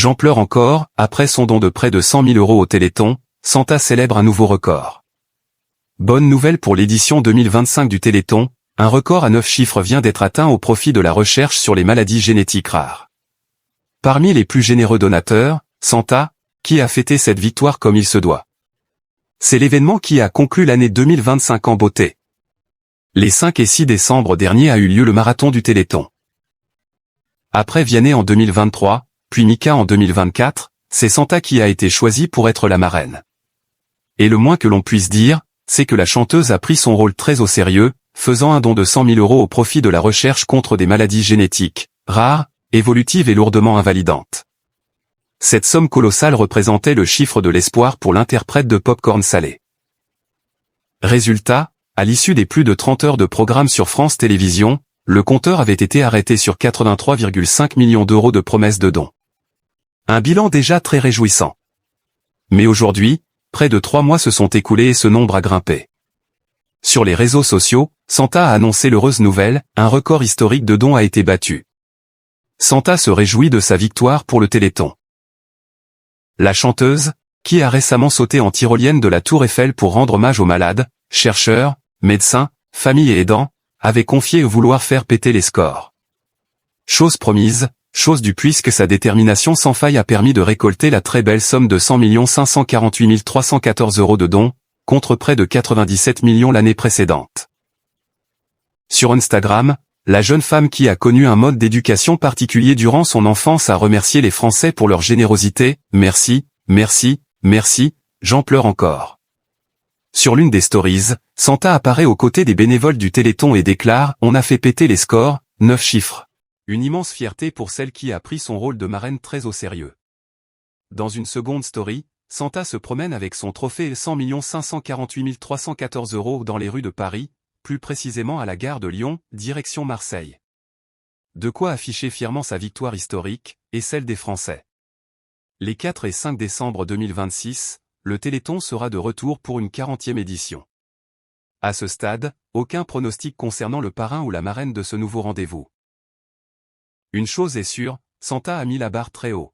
J'en pleure encore, après son don de près de 100 000 € au Téléthon, Santa célèbre un nouveau record. Bonne nouvelle pour l'édition 2025 du Téléthon, un record à 9 chiffres vient d'être atteint au profit de la recherche sur les maladies génétiques rares. Parmi les plus généreux donateurs, Santa, qui a fêté cette victoire comme il se doit. C'est l'événement qui a conclu l'année 2025 en beauté. Les 5 et 6 décembre dernier a eu lieu le marathon du Téléthon. Après Vianney en 2023, puis Mika en 2024, c'est Santa qui a été choisie pour être la marraine. Et le moins que l'on puisse dire, c'est que la chanteuse a pris son rôle très au sérieux, faisant un don de 100 000 € au profit de la recherche contre des maladies génétiques, rares, évolutives et lourdement invalidantes. Cette somme colossale représentait le chiffre de l'espoir pour l'interprète de Popcorn Salé. Résultat, à l'issue des plus de 30 heures de programme sur France Télévisions, le compteur avait été arrêté sur 83,5 millions d'euros de promesses de dons. Un bilan déjà très réjouissant. Mais aujourd'hui, près de 3 mois se sont écoulés et ce nombre a grimpé. Sur les réseaux sociaux, Santa a annoncé l'heureuse nouvelle, un record historique de dons a été battu. Santa se réjouit de sa victoire pour le Téléthon. La chanteuse, qui a récemment sauté en tyrolienne de la Tour Eiffel pour rendre hommage aux malades, chercheurs, médecins, familles et aidants, avait confié vouloir faire péter les scores. Chose promise, chose due puisque sa détermination sans faille a permis de récolter la très belle somme de 100 548 314 € de dons, contre près de 97 millions l'année précédente. Sur Instagram, la jeune femme qui a connu un mode d'éducation particulier durant son enfance a remercié les Français pour leur générosité, « Merci, merci, merci, j'en pleure encore ». Sur l'une des stories, Santa apparaît aux côtés des bénévoles du Téléthon et déclare « On a fait péter les scores, 9 chiffres ». Une immense fierté pour celle qui a pris son rôle de marraine très au sérieux. Dans une seconde story, Santa se promène avec son trophée 100 548 314 € dans les rues de Paris, plus précisément à la gare de Lyon, direction Marseille. De quoi afficher fièrement sa victoire historique, et celle des Français. Les 4 et 5 décembre 2026, le Téléthon sera de retour pour une 40e édition. À ce stade, aucun pronostic concernant le parrain ou la marraine de ce nouveau rendez-vous. Une chose est sûre, Santa a mis la barre très haut.